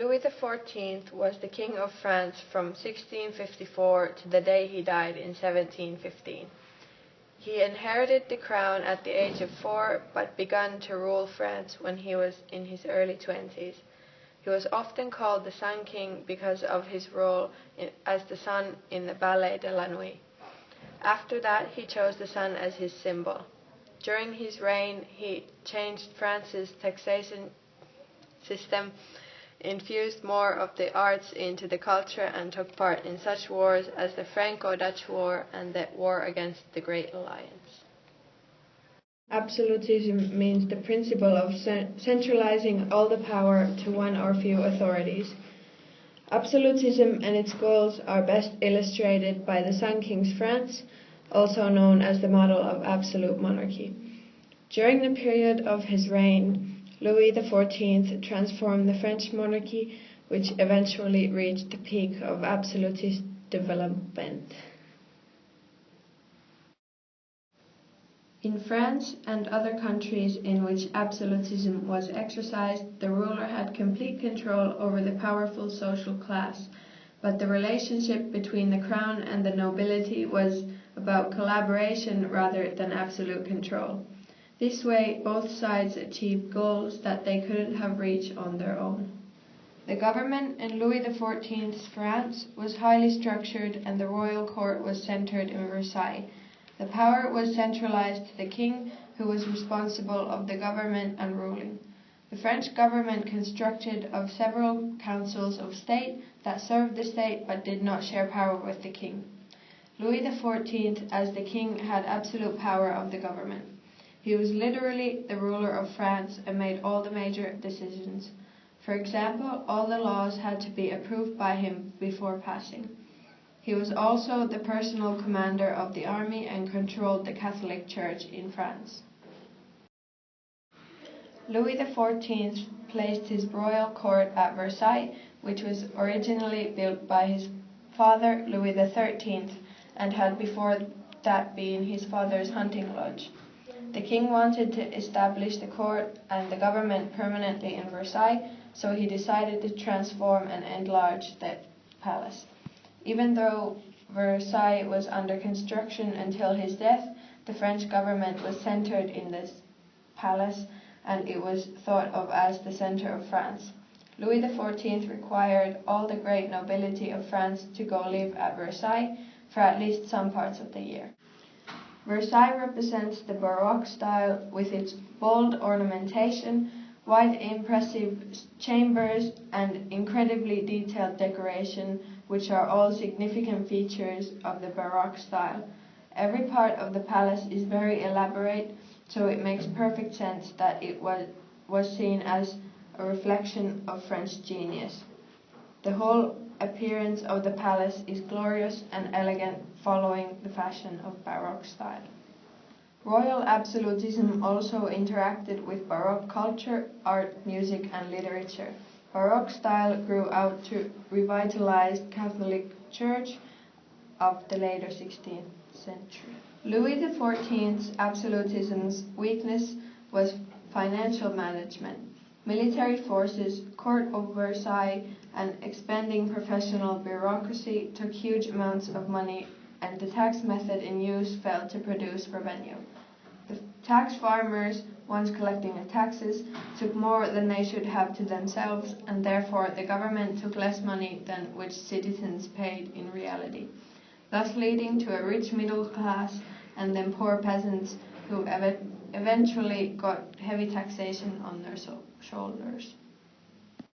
Louis XIV was the King of France from 1654 to the day he died in 1715. He inherited the crown at the age of 4, but began to rule France when he was in his early 20s. He was often called the Sun King because of his role as the sun in the Ballet de la Nuit. After that, he chose the sun as his symbol. During his reign, he changed France's taxation system, infused more of the arts into the culture, and took part in such wars as the Franco-Dutch War and the War against the Great Alliance. Absolutism means the principle of centralizing all the power to one or few authorities. Absolutism and its goals are best illustrated by the Sun King's France, also known as the model of absolute monarchy. During the period of his reign, Louis XIV transformed the French monarchy, which eventually reached the peak of absolutist development. In France and other countries in which absolutism was exercised, the ruler had complete control over the powerful social class, but the relationship between the crown and the nobility was about collaboration rather than absolute control. This way, both sides achieved goals that they couldn't have reached on their own. The government in Louis XIV's France was highly structured, and the royal court was centered in Versailles. The power was centralized to the king, who was responsible of the government and ruling. The French government constructed of several councils of state that served the state but did not share power with the king. Louis XIV, as the king, had absolute power of the government. He was literally the ruler of France and made all the major decisions. For example, all the laws had to be approved by him before passing. He was also the personal commander of the army and controlled the Catholic Church in France. Louis XIV placed his royal court at Versailles, which was originally built by his father, Louis XIII, and had before that been his father's hunting lodge. The king wanted to establish the court and the government permanently in Versailles, so he decided to transform and enlarge the palace. Even though Versailles was under construction until his death, the French government was centered in this palace, and it was thought of as the center of France. Louis XIV required all the great nobility of France to go live at Versailles for at least some parts of the year. Versailles represents the Baroque style with its bold ornamentation, wide impressive chambers, and incredibly detailed decoration, which are all significant features of the Baroque style. Every part of the palace is very elaborate, so it makes perfect sense that it was seen as a reflection of French genius. The whole appearance of the palace is glorious and elegant, following the fashion of Baroque style. Royal absolutism also interacted with Baroque culture, art, music, and literature. Baroque style grew out to revitalize Catholic Church of the later 16th century. Louis XIV's absolutism's weakness was financial management. Military forces, court of Versailles, and expanding professional bureaucracy took huge amounts of money, and the tax method in use failed to produce revenue. The tax farmers, once collecting the taxes, took more than they should have to themselves, and therefore the government took less money than which citizens paid in reality, thus leading to a rich middle class and then poor peasants who eventually got heavy taxation on their shoulders.